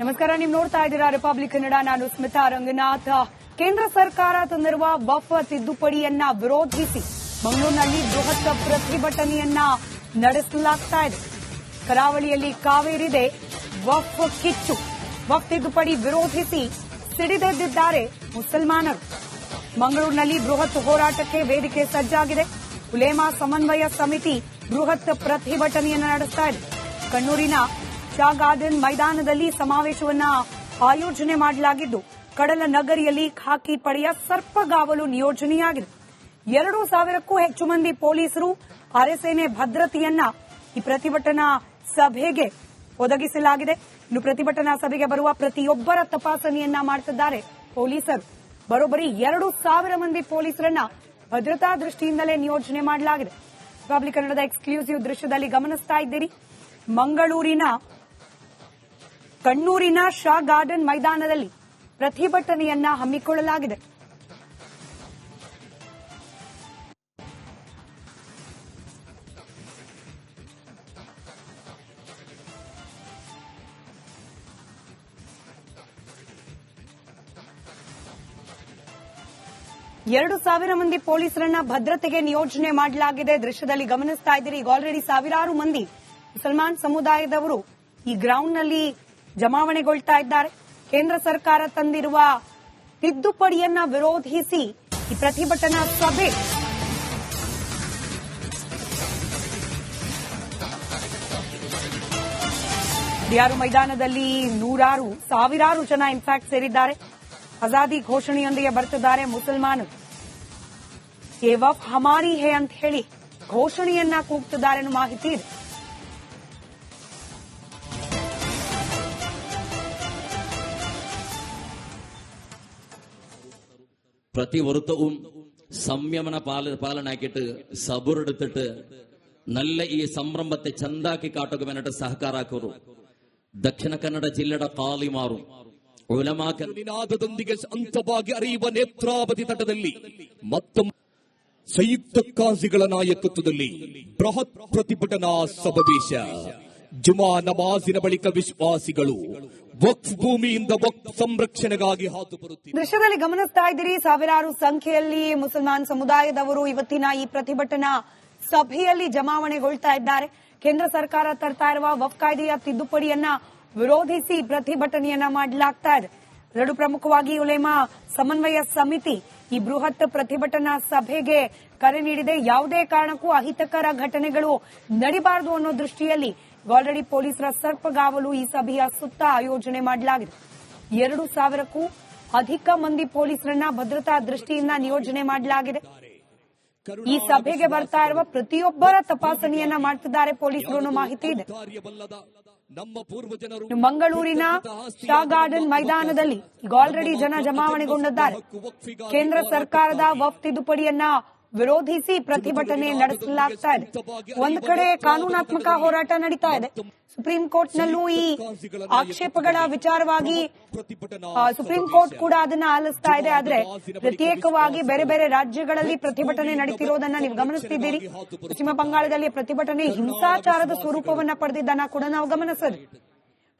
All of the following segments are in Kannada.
ನಮಸ್ಕಾರ, ನೀವು ನೋಡ್ತಾ ಇದ್ದೀರಾ ರಿಪಬ್ಲಿಕ್ ಕನ್ನಡ. ನಾನು ಸ್ಮಿತಾ ರಂಗನಾಥ್. ಕೇಂದ್ರ ಸರ್ಕಾರ ತಂದಿರುವ ವಕ್ಫ್ ತಿದ್ದುಪಡಿಯನ್ನ ವಿರೋಧಿಸಿ ಮಂಗಳೂರಿನಲ್ಲಿ ಬೃಹತ್ ಪ್ರತಿಭಟನೆಯನ್ನ ನಡೆಸಲಾಗ್ತಾ ಇದೆ. ಕರಾವಳಿಯಲ್ಲಿ ಕಾವೇರಿದೆ ವಕ್ಫ್ ಕಿಚ್ಚು. ವಕ್ಫ್ ತಿದ್ದುಪಡಿ ವಿರೋಧಿಸಿ ಸಿಡಿದೆದ್ದಿದ್ದಾರೆ ಮುಸಲ್ಮಾನರು. ಮಂಗಳೂರಿನಲ್ಲಿ ಬೃಹತ್ ಹೋರಾಟಕ್ಕೆ ವೇದಿಕೆ ಸಜ್ಜಾಗಿದೆ. ಉಲೇಮಾ ಸಮನ್ವಯ ಸಮಿತಿ ಬೃಹತ್ ಪ್ರತಿಭಟನೆಯನ್ನು ನಡೆಸ್ತಾ ಇದೆ. ಕಣ್ಣೂರಿನ ಶಾ ಗಾರ್ಡನ್ ಮೈದಾನದಲ್ಲಿ ಸಮಾವೇಶವನ್ನ ಆಯೋಜನೆ ಮಾಡಲಾಗಿದ್ದು, ಕಡಲ ನಗರಿಯಲ್ಲಿ ಖಾಕಿ ಪಡೆಯ ಸರ್ಪಗಾವಲು ನಿಯೋಜನೆಯಾಗಿದೆ. 2,000ಕ್ಕೂ ಹೆಚ್ಚು ಮಂದಿ ಪೊಲೀಸರು, ಅರೆಸೇನೆ ಭದ್ರತೆಯನ್ನ ಈ ಪ್ರತಿಭಟನಾ ಸಭೆಗೆ ಒದಗಿಸಲಾಗಿದೆ. ಇನ್ನು ಪ್ರತಿಭಟನಾ ಸಭೆಗೆ ಬರುವ ಪ್ರತಿಯೊಬ್ಬರ ತಪಾಸಣೆಯನ್ನ ಮಾಡುತ್ತಿದ್ದಾರೆ ಪೊಲೀಸರು. ಬರೋಬ್ಬರಿ 2,000 ಮಂದಿ ಪೊಲೀಸರನ್ನ ಭದ್ರತಾ ದೃಷ್ಟಿಯಿಂದಲೇ ನಿಯೋಜನೆ ಮಾಡಲಾಗಿದೆ. ರಿಪಬ್ಲಿಕ್ ಕನ್ನಡದ ಎಕ್ಸ್ಕ್ಲೂಸಿವ್ ದೃಶ್ಯದಲ್ಲಿ ಗಮನಿಸ್ತಾ ಇದ್ದೀರಿ. ಮಂಗಳೂರಿನ ಕಣ್ಣೂರಿನ ಶಾ ಗಾರ್ಡನ್ ಮೈದಾನದಲ್ಲಿ ಪ್ರತಿಭಟನೆಯನ್ನ ಹಮ್ಮಿಕೊಳ್ಳಲಾಗಿದೆ. ಎರಡು 2,000 ಮಂದಿ ಪೊಲೀಸರನ್ನ ಭದ್ರತೆಗೆ ನಿಯೋಜನೆ ಮಾಡಲಾಗಿದೆ. ದೃಶ್ಯದಲ್ಲಿ ಗಮನಿಸ್ತಾ ಇದ್ದೀರಿ. ಈಗ ಆಲ್ರೆಡಿ ಸಾವಿರಾರು ಮಂದಿ ಮುಸಲ್ಮಾನ್ ಸಮುದಾಯದವರು ಈ ಗ್ರೌಂಡ್ನಲ್ಲಿ ಜಮಾವಣೆಗೊಳ್ತಾ ಇದ್ದಾರೆ. ಕೇಂದ್ರ ಸರ್ಕಾರ ತಂದಿರುವ ತಿದ್ದುಪಡಿಯನ್ನ ವಿರೋಧಿಸಿ ಈ ಪ್ರತಿಭಟನಾ ಸಭೆ ಬಿಯಾರು ಮೈದಾನದಲ್ಲಿ ಸಾವಿರಾರು ಜನ ಇನ್ಫ್ಯಾಕ್ಟ್ ಸೇರಿದ್ದಾರೆ. ಆಜಾದಿ ಘೋಷಣೆಯೊಂದಿಗೆ ಬರ್ತಿದ್ದಾರೆ ಮುಸಲ್ಮಾನರು. ಯೇ ವಕ್ಫ್ ಹಮಾರಿ ಹೇ ಅಂತ ಹೇಳಿ ಘೋಷಣೆಯನ್ನ ಕೂಗ್ತಿದ್ದಾರೆ ಅನ್ನೋ ಮಾಹಿತಿ ಇದೆ. പ്രതിവൃത്തവും സംയമന പാലനാക്കിയിട്ട് സബുറെടുത്തിട്ട് നല്ല ഈ സംരംഭത്തെ ചന്താക്കി കാട്ടുക വേണ്ടിട്ട് സഹಕಾರಾಕರು ದಕ್ಷಿಣ ಕನ್ನಡ ಜಿಲ್ಲೆಯ ಕಾಲಿಮಾರು ನಿನಾದದೊಂದಿಗೆ ಅಂತವಾಗಿ ಅರಿಯುವ ನೇತ್ರಾವತಿ ತಟದಲ್ಲಿ ಮತ್ತೊಮ್ಮೆ ಸಂಯುಕ್ತ ಕಾಜಿಗಳ ನಾಯಕತ್ವದಲ್ಲಿ ಬೃಹತ್ ಪ್ರತಿಭಟನಾ ಸಮಾವೇಶ. ಜುಮಾ ನಮಾಜಿನ ಬಳಿಕ ವಿಶ್ವಾಸಿಗಳು ವಕ್ಫ್ ಭೂಮಿಯಿಂದ ವಕ್ಫ್ ಸಂರಕ್ಷಣೆಗಾಗಿ ಹಾದು ಬರುತ್ತಿದ್ದಾರೆ. ದೃಶ್ಯದಲ್ಲಿ ಗಮನಿಸ್ತಾ ಇದ್ದೀರಿ. ಸಾವಿರಾರು ಸಂಖ್ಯೆಯಲ್ಲಿ ಮುಸಲ್ಮಾನ್ ಸಮುದಾಯದವರು ಇವತ್ತಿನ ಈ ಪ್ರತಿಭಟನಾ ಸಭೆಯಲ್ಲಿ ಜಮಾವಣೆಗೊಳ್ತಾ ಇದ್ದಾರೆ. ಕೇಂದ್ರ ಸರ್ಕಾರ ತರ್ತಾ ಇರುವ ವಕ್ಫ್ ಕಾಯ್ದೆಯ ತಿದ್ದುಪಡಿಯನ್ನ ವಿರೋಧಿಸಿ ಪ್ರತಿಭಟನೆಯನ್ನ ಮಾಡಲಾಗ್ತಾ ಇದೆ. ಎರಡು ಪ್ರಮುಖವಾಗಿ ಉಲೇಮಾ ಸಮನ್ವಯ ಸಮಿತಿ ಈ ಬೃಹತ್ ಪ್ರತಿಭಟನಾ ಸಭೆಗೆ ಕರೆ ನೀಡಿದೆ. ಯಾವುದೇ ಕಾರಣಕ್ಕೂ ಅಹಿತಕರ ಘಟನೆಗಳು ನಡೀಬಾರದು ಅನ್ನೋ ದೃಷ್ಟಿಯಲ್ಲಿ ಆಲ್ರೆಡಿ ಪೊಲೀಸರ ಸರ್ಪಗಾವಲು ಈ ಸಭೆಯ ಸುತ್ತ ಆಯೋಜನೆ ಮಾಡಲಾಗಿದೆ. 2,000ಕ್ಕೂ ಅಧಿಕ ಮಂದಿ ಪೊಲೀಸರನ್ನ ಭದ್ರತಾ ದೃಷ್ಟಿಯಿಂದ ನಿಯೋಜನೆ ಮಾಡಲಾಗಿದೆ. ಈ ಸಭೆಗೆ ಬರ್ತಾ ಇರುವ ಪ್ರತಿಯೊಬ್ಬರ ತಪಾಸಣೆಯನ್ನ ಮಾಡ್ತಿದ್ದಾರೆ ಪೊಲೀಸರು ಅನ್ನೋ ಮಾಹಿತಿ ಇದೆ. ಮಂಗಳೂರಿನ ಶಾ ಗಾರ್ಡನ್ ಮೈದಾನದಲ್ಲಿ ಈಗ ಆಲ್ರೆಡಿ ಜನ ಜಮಾವಣೆಗೊಂಡಿದ್ದಾರೆ. ಕೇಂದ್ರ ಸರ್ಕಾರದ ವಕ್ಫ್ ತಿದ್ದುಪಡಿಯನ್ನ ವಿರೋಧಿಸಿ ಪ್ರತಿಭಟನೆ ನಡೆಸಲಾಗ್ತಾ ಇದೆ. ಒಂದು ಕಡೆ ಕಾನೂನಾತ್ಮಕ ಹೋರಾಟ ನಡೀತಾ ಇದೆ. ಸುಪ್ರೀಂ ಕೋರ್ಟ್ನಲ್ಲೂ ಈ ಆಕ್ಷೇಪಗಳ ವಿಚಾರವಾಗಿ ಸುಪ್ರೀಂ ಕೋರ್ಟ್ ಕೂಡ ಅದನ್ನ ಆಲಿಸ್ತಾ ಇದೆ. ಆದ್ರೆ ಪ್ರತ್ಯೇಕವಾಗಿ ಬೇರೆ ಬೇರೆ ರಾಜ್ಯಗಳಲ್ಲಿ ಪ್ರತಿಭಟನೆ ನಡೀತಿರೋದನ್ನ ನೀವು ಗಮನಿಸ್ತಿದ್ದೀರಿ. ಪಶ್ಚಿಮ ಬಂಗಾಳದಲ್ಲಿ ಪ್ರತಿಭಟನೆ ಹಿಂಸಾಚಾರದ ಸ್ವರೂಪವನ್ನ ಪಡೆದಿದ್ದನ್ನ ಕೂಡ ನಾವು ಗಮನಿಸಿದ್ವಿ.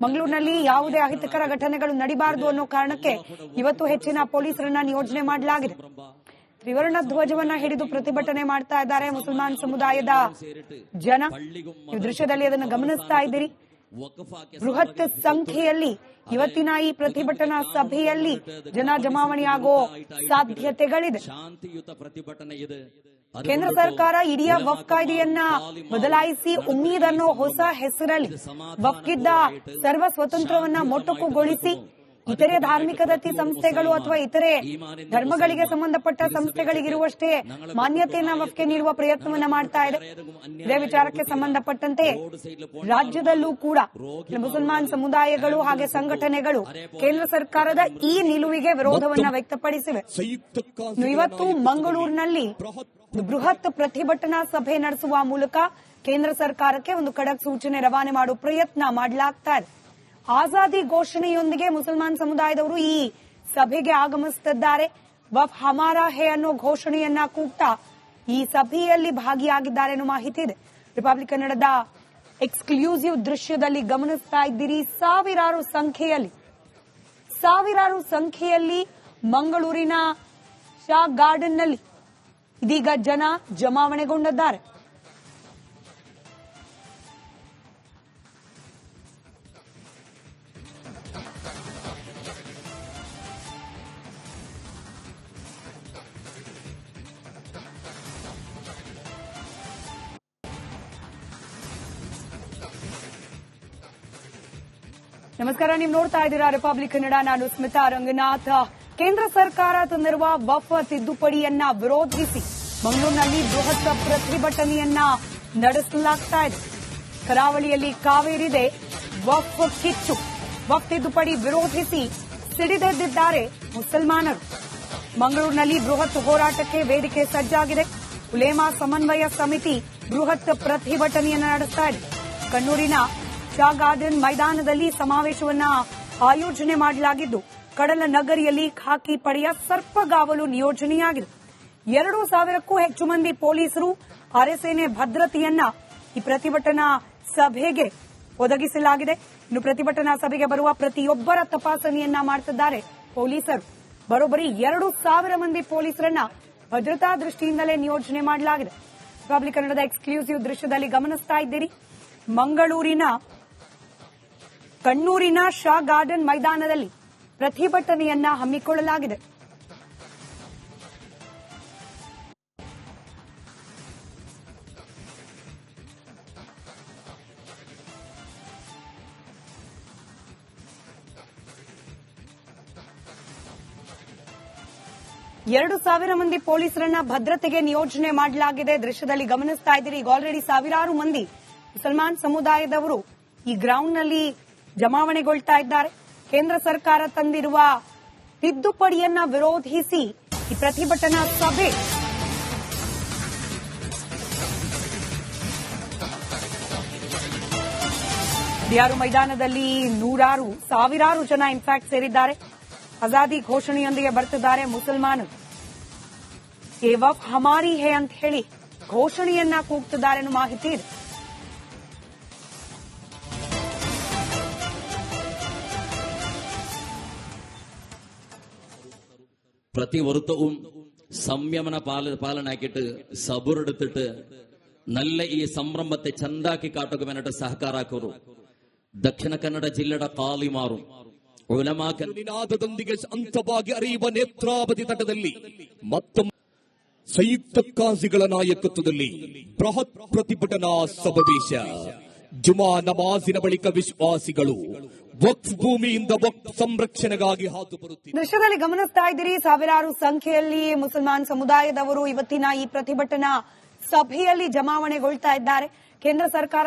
ಮಂಗಳೂರಿನಲ್ಲಿ ಯಾವುದೇ ಅಹಿತಕರ ಘಟನೆಗಳು ನಡೀಬಾರದು ಅನ್ನೋ ಕಾರಣಕ್ಕೆ ಇವತ್ತು ಹೆಚ್ಚಿನ ಪೊಲೀಸರನ್ನ ನಿಯೋಜನೆ ಮಾಡಲಾಗಿದೆ. ತ್ರಿವರ್ಣ ಧ್ವಜವನ್ನ ಹಿಡಿದು ಪ್ರತಿಭಟನೆ ಮಾಡ್ತಾ ಇದ್ದಾರೆ ಮುಸಲ್ಮಾನ್ ಸಮುದಾಯದ ಜನ. ಈ ದೃಶ್ಯದಲ್ಲಿ ಅದನ್ನು ಗಮನಿಸ್ತಾ ಇದ್ದೀರಿ. ಬೃಹತ್ ಸಂಖ್ಯೆಯಲ್ಲಿ ಇವತ್ತಿನ ಈ ಪ್ರತಿಭಟನಾ ಸಭೆಯಲ್ಲಿ ಜನ ಜಮಾವಣೆಯಾಗೋ ಸಾಧ್ಯತೆಗಳಿದೆ. ಕೇಂದ್ರ ಸರ್ಕಾರ ಇಡೀ ವಕ್ಫ್ ಕಾಯ್ದೆಯನ್ನ ಬದಲಾಯಿಸಿ ಉಮ್ಮೀದ್ ಅನ್ನೋ ಹೊಸ ಹೆಸರಲ್ಲಿ ವಕ್ಫ್ಗಿದ್ದ ಸರ್ವ ಸ್ವತಂತ್ರವನ್ನ ಮೊಟಕುಗೊಳಿಸಿ ಇತರೆ ಧಾರ್ಮಿಕ ದತ್ತಿ ಸಂಸ್ಥೆಗಳು ಅಥವಾ ಇತರೆ ಧರ್ಮಗಳಿಗೆ ಸಂಬಂಧಪಟ್ಟ ಸಂಸ್ಥೆಗಳಿಗಿರುವಷ್ಟೇ ಮಾನ್ಯತೆಯನ್ನ ವಕ್ಫ್ಗೆ ನೀಡುವ ಪ್ರಯತ್ನವನ್ನ ಮಾಡ್ತಾ ಇದೆ. ಇದೇ ವಿಚಾರಕ್ಕೆ ಸಂಬಂಧಪಟ್ಟಂತೆ ರಾಜ್ಯದಲ್ಲೂ ಕೂಡ ಮುಸಲ್ಮಾನ್ ಸಮುದಾಯಗಳು ಹಾಗೆ ಸಂಘಟನೆಗಳು ಕೇಂದ್ರ ಸರ್ಕಾರದ ಈ ನಿಲುವಿಗೆ ವಿರೋಧವನ್ನ ವ್ಯಕ್ತಪಡಿಸಿವೆ. ಇವತ್ತು ಮಂಗಳೂರಿನಲ್ಲಿ ಬೃಹತ್ ಪ್ರತಿಭಟನಾ ಸಭೆ ನಡೆಸುವ ಮೂಲಕ ಕೇಂದ್ರ ಸರ್ಕಾರಕ್ಕೆ ಒಂದು ಖಡಕ್ ಸೂಚನೆ ರವಾನೆ ಮಾಡುವ ಪ್ರಯತ್ನ ಮಾಡಲಾಗ್ತಾ ಇದೆ. ಆಜಾದಿ ಘೋಷಣೆಯೊಂದಿಗೆ ಮುಸಲ್ಮಾನ್ ಸಮುದಾಯದವರು ಈ ಸಭೆಗೆ ಆಗಮಿಸುತ್ತಿದ್ದಾರೆ. ವಕ್ಫ್ ಹಮಾರಾ ಹೇ ಅನ್ನೋ ಘೋಷಣೆಯನ್ನ ಕೂಗ್ತಾ ಈ ಸಭೆಯಲ್ಲಿ ಭಾಗಿಯಾಗಿದ್ದಾರೆ ಅನ್ನೋ ಮಾಹಿತಿ ಇದೆ. ರಿಪಬ್ಲಿಕ್ ಕನ್ನಡದ ಎಕ್ಸ್ಕ್ಲೂಸಿವ್ ದೃಶ್ಯದಲ್ಲಿ ಗಮನಿಸ್ತಾ ಇದ್ದೀರಿ. ಸಾವಿರಾರು ಸಂಖ್ಯೆಯಲ್ಲಿ ಮಂಗಳೂರಿನ ಶಾ ಗಾರ್ಡನ್ನಲ್ಲಿ ಇದೀಗ ಜನ ಜಮಾವಣೆಗೊಂಡಿದ್ದಾರೆ. ನಮಸ್ಕಾರ, ನೀವು ನೋಡ್ತಾ ಇದ್ದೀರಾ ರಿಪಬ್ಲಿಕ್ ಕನ್ನಡ. ನಾನು ಸ್ಮಿತಾ ರಂಗನಾಥ್. ಕೇಂದ್ರ ಸರ್ಕಾರ ತಂದಿರುವ ವಕ್ಫ್ ತಿದ್ದುಪಡಿಯನ್ನ ವಿರೋಧಿಸಿ ಮಂಗಳೂರಿನಲ್ಲಿ ಬೃಹತ್ ಪ್ರತಿಭಟನೆಯನ್ನ ನಡೆಸಲಾಗ್ತಾ ಇದೆ. ಕರಾವಳಿಯಲ್ಲಿ ಕಾವೇರಿದೆ ವಕ್ಫ್ ಕಿಚ್ಚು. ವಕ್ಫ್ ತಿದ್ದುಪಡಿ ವಿರೋಧಿಸಿ ಸಿಡಿದೆದ್ದಿದ್ದಾರೆ ಮುಸಲ್ಮಾನರು. ಮಂಗಳೂರಿನಲ್ಲಿ ಬೃಹತ್ ಹೋರಾಟಕ್ಕೆ ವೇದಿಕೆ ಸಜ್ಜಾಗಿದೆ. ಉಲೇಮಾ ಸಮನ್ವಯ ಸಮಿತಿ ಬೃಹತ್ ಪ್ರತಿಭಟನೆಯನ್ನ ನಡೆಸ್ತಾ ಇದೆ. ಕಣ್ಣೂರಿನ ಶಾ ಗಾರ್ಡನ್ ಮೈದಾನದಲ್ಲಿ ಸಮಾವೇಶವನ್ನ ಆಯೋಜನೆ ಮಾಡಲಾಗಿದ್ದು, ಕಡಲ ನಗರಿಯಲ್ಲಿ ಖಾಕಿ ಪಡೆಯ ಸರ್ಪಗಾವಲು ನಿಯೋಜನೆಯಾಗಿದೆ. 2,000ಕ್ಕೂ ಹೆಚ್ಚು ಮಂದಿ ಪೊಲೀಸರು, ಅರೆಸೇನೆ ಭದ್ರತೆಯನ್ನ ಈ ಪ್ರತಿಭಟನಾ ಸಭೆಗೆ ಒದಗಿಸಲಾಗಿದೆ. ಇನ್ನು ಪ್ರತಿಭಟನಾ ಸಭೆಗೆ ಬರುವ ಪ್ರತಿಯೊಬ್ಬರ ತಪಾಸಣೆಯನ್ನ ಮಾಡುತ್ತಿದ್ದಾರೆ ಪೊಲೀಸರು. ಬರೋಬ್ಬರಿ 2,000 ಮಂದಿ ಪೊಲೀಸರನ್ನ ಭದ್ರತಾ ದೃಷ್ಟಿಯಿಂದಲೇ ನಿಯೋಜನೆ ಮಾಡಲಾಗಿದೆ. ರಿಪಬ್ಲಿಕ್ ಕನ್ನಡದ ಎಕ್ಸ್ಕ್ಲೂಸಿವ್ ದೃಶ್ಯದಲ್ಲಿ ಗಮನಿಸ್ತಾ ಇದ್ದೀರಿ. ಮಂಗಳೂರಿನ ಕಣ್ಣೂರಿನ ಶಾ ಗಾರ್ಡನ್ ಮೈದಾನದಲ್ಲಿ ಪ್ರತಿಭಟನೆಯನ್ನ ಹಮ್ಮಿಕೊಳ್ಳಲಾಗಿದೆ. ಎರಡು 2,000 ಮಂದಿ ಪೊಲೀಸರನ್ನ ಭದ್ರತೆಗೆ ನಿಯೋಜನೆ ಮಾಡಲಾಗಿದೆ. ದೃಶ್ಯದಲ್ಲಿ ಗಮನಿಸ್ತಾ ಇದ್ದೀರಿ. ಈಗ ಆಲ್ರೆಡಿ ಸಾವಿರಾರು ಮಂದಿ ಮುಸಲ್ಮಾನ್ ಸಮುದಾಯದವರು ಈ ಗ್ರೌಂಡ್ನಲ್ಲಿ ಜಮಾವಣೆಗೊಳ್ತಾ ಇದ್ದಾರೆ. ಕೇಂದ್ರ ಸರ್ಕಾರ ತಂದಿರುವ ತಿದ್ದುಪಡಿಯನ್ನ ವಿರೋಧಿಸಿ ಈ ಪ್ರತಿಭಟನಾ ಸಭೆ ಬಿಯಾರು ಮೈದಾನದಲ್ಲಿ ಸಾವಿರಾರು ಜನ ಇನ್ಫ್ಯಾಕ್ಟ್ ಸೇರಿದ್ದಾರೆ. ಆಜಾದಿ ಘೋಷಣೆಯೊಂದಿಗೆ ಬರ್ತಿದ್ದಾರೆ ಮುಸಲ್ಮಾನರು. ಏ ವಕ್ಫ್ ಹಮಾರಿ ಹೇ ಅಂತ ಹೇಳಿ ಘೋಷಣೆಯನ್ನ ಕೂಗ್ತಿದ್ದಾರೆ ಅನ್ನೋ ಮಾಹಿತಿ ಇದೆ. പ്രതി വൃത്തവും സംയമന പാലനാക്കിയിട്ട് സബുറെടുത്തിട്ട് നല്ല ഈ സംരംഭത്തെ ചന്താക്കി കാട്ടുകമെന്നിട്ട് സഹಕಾರಾಕರು ದಕ್ಷಿಣ ಕನ್ನಡ ಜಿಲ್ಲೆಯ ಕಾಲಿಮಾರು ನಿನಾದದೊಂದಿಗೆ ಅಂತವಾಗಿ ಅರಿಯುವ ನೇತ್ರಾವತಿ ತಟದಲ್ಲಿ ಮತ್ತೊಮ್ಮೆ ಸಂಯುಕ್ತ ಕಾಜಿಗಳ ನಾಯಕತ್ವದಲ್ಲಿ ಬೃಹತ್ ಪ್ರತಿಭಟನಾ ಸಮಾವೇಶ. ಜುಮಾ ನಮಾಜಿನ ಬಳಿಕ ವಿಶ್ವಾಸಿಗಳು ವಕ್ಫ್ ಭೂಮಿಯಿಂದ ವಕ್ಫ್ ಸಂರಕ್ಷಣೆಗಾಗಿ ಹಾದು ಬರುತ್ತಿದ್ದಾರೆ. ದೃಶ್ಯದಲ್ಲಿ ಗಮನಿಸ್ತಾ ಇದ್ದೀರಿ. ಸಾವಿರಾರು ಸಂಖ್ಯೆಯಲ್ಲಿ ಮುಸಲ್ಮಾನ್ ಸಮುದಾಯದವರು ಇವತ್ತಿನ ಈ ಪ್ರತಿಭಟನಾ ಸಭೆಯಲ್ಲಿ ಜಮಾವಣೆಗೊಳ್ತಾ ಇದ್ದಾರೆ. ಕೇಂದ್ರ ಸರ್ಕಾರ